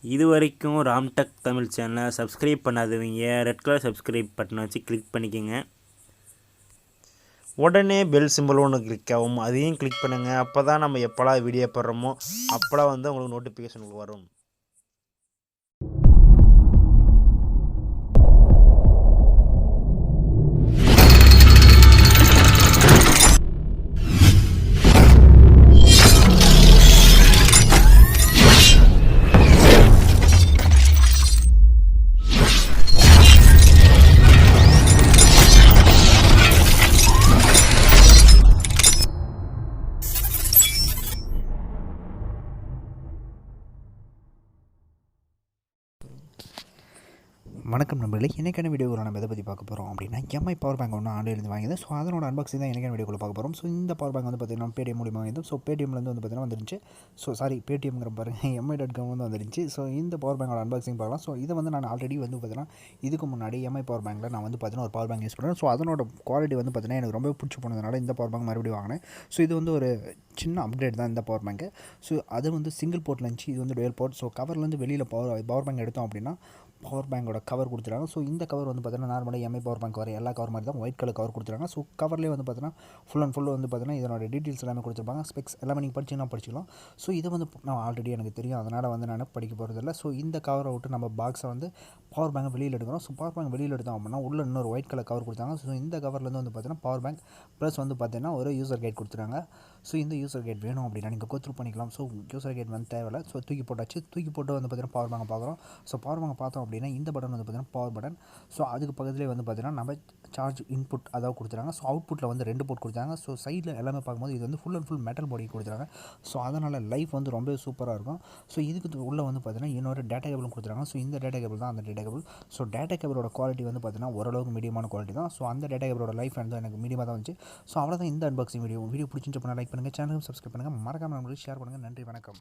இதுவரைக்கும் ராம்டெக் தமிழ் சேனலை சப்ஸ்கிரைப் பண்ணாதவங்க ரெட் கலர் சப்ஸ்கிரைப் பட்டனை வச்சு கிளிக் பண்ணிக்கோங்க. உடனே பெல் சிம்பிள் ஒன்று கிளிக் ஆகும், அதையும் கிளிக் பண்ணுங்கள். அப்போ தான் நம்ம எப்போலாம் வீடியோ போடுறோமோ அப்போலாம் உங்களுக்கு நோட்டிஃபிகேஷன் வரும். வணக்கம் நண்பர்களே, இன்றைக்கான வீடியோவில் நம்ம எதை பற்றி பார்க்க போகிறோம் அப்படின்னா எம்ஐ பவர் பேங்க் ஒன்று ஆன்லைனில் வாங்கியது. ஸோ அதனோட அன்பாக்சிங் தான் இன்றைக்கான வீடியோவில் பார்க்க போகிறோம். ஸோ இந்த பவர் பேங்க் வந்து பார்த்திங்கன்னா பேடிஎம் மூலியமாக வாங்கியது. ஸோ பேடிஎம்லேருந்து வந்து பார்த்திங்கன்னா வந்துருந்துச்சு. பேடிஎம்ங்கிற பாருங்கள் எம்ஐ.com வந்து வந்துருந்துச்சு. ஸோ இந்த பவர் பேங்கோட அன்பாக்சிங் பார்க்கலாம். ஸோ இதை வந்து நான் ஆல்ரெடி வந்து பார்த்திங்கன்னா இதுக்கு முன்னாடி எம்ஐ பவர் பேங்கில் நான் வந்து பார்த்திங்கன்னா ஒரு பவர் பேங்க் யூஸ் பண்ணுறேன். ஸோ அதனோட குவாலிட்டி வந்து பார்த்திங்கன்னா எனக்கு ரொம்ப பிடிச்சி போனதுனால இந்த பவர் பேங்க் மறுபடியும் வாங்கினேன். ஸோ இது வந்து ஒரு சின்ன அப்டேட் தான் இந்த பவர் பேங்க்கு. ஸோ அது வந்து சிங்கிள் போர்ட்டில் இருந்துச்சு, இது வந்து டுவல் போர்ட். ஸோ கவர்லேருந்து வெளியில் பவர் பேங்க் எடுத்தோம் அப்படின்னா பவர் பேங்கோட கவர் கொடுத்துருக்காங்க. ஸோ இந்த கவர் வந்து பார்த்தீங்கன்னா நார்மலாக எம்ஐ பவர் பேங்க் வர எல்லா கவர் மாதிரி தான் ஒயிட் கலர் கவர் கொடுத்துருக்காங்க. ஸோ கவர்லேயே வந்து பார்த்தீங்கன்னா ஃபுல் அண்ட் ஃபுல் வந்து பார்த்தீங்கன்னா இதனோட டீட்டெயில்ஸ் எல்லாமே கொடுத்துருப்பாங்க. ஸ்பெக்ஸ் எல்லாமே நீங்கள் படிச்சிக்கலாம். ஸோ இதை வந்து நான் ஆல்ரெடி எனக்கு தெரியும், அதனால் வந்து நான் படிக்க போகிறதில்ல. ஸோ இந்த கவரை விட்டு நம்ம பாக்ஸை வந்து பவர் பேங்க் வெளியில் எடுக்கிறோம். ஸோ பவர் பேங்க் வெளியில் எடுத்தோம் அப்படின்னா உள்ள இன்னொரு ஒயிட் கலர் கவர் கொடுத்தாங்க. ஸோ இந்த கவர்லேருந்து வந்து பார்த்தீங்கன்னா பவர் பேங்க் ப்ளஸ் வந்து பார்த்தீங்கன்னா ஒரு யூசர் கைட் கொடுத்துருக்காங்க. ஸோ இந்த யூசர் கைட் வேணும் அப்படின்னா நீங்கள் கோத்ரூ பண்ணிக்கலாம். ஸோ யூசர் கைட் வந்து தேவையில்லை. ஸோ தூக்கி போட்டு வந்து பார்த்தீங்கன்னா பவர் பேங்க் பார்க்குறோம். ஸோ பவர் பேங்க் பார்த்தோம் அப்படின்னா இந்த பட்டன் வந்து பார்த்தீங்கன்னா பவர் பட்டன். ஸோ அதுக்கு பக்கத்துலேயே வந்து பார்த்தீங்கன்னா நம்ம சார்ஜ் இன்புட் அதாவது கொடுத்துருக்காங்க. ஸோ அவுட்புட்டில் வந்து 2 போர்ட் கொடுத்தாங்க. ஸோ சைடில் எல்லாமே பார்க்கும்போது இது வந்து full and full metal body கொடுத்துருக்காங்க. ஸோ அதனால் லைஃப் வந்து ரொம்ப சூப்பராக இருக்கும். ஸோ இதுக்கு உள்ளே வந்து பார்த்தீங்கன்னா இன்னொரு டேட்டா கேபிளும் கொடுத்துருக்காங்க. ஸோ இந்த டேட்டா கேபிள் தான் அந்த டேட்டா கேபிள். ஸோ டேட்டா கேபிளோட குவாலிட்டி வந்து பார்த்தீங்கன்னா ஓரளவுக்கு மீடியமான குவாலிட்டி தான். ஸோ அந்த டேட்டா கேபிளோட லைஃப் வந்து எனக்கு மீடியமாக தான் வந்துச்சு. ஸோ அவ்வளோதான் இந்த அன்பாக்சிங் வீடியோ பிடிச்சிருந்துச்சு அப்படின்னா லைக் பண்ணுங்கள், சேனலுக்கு சப்ஸ்கிரைப் பண்ணுங்கள், மறக்காமல் நம்மளுக்கு ஷேர் பண்ணுங்கள். நன்றி, வணக்கம்.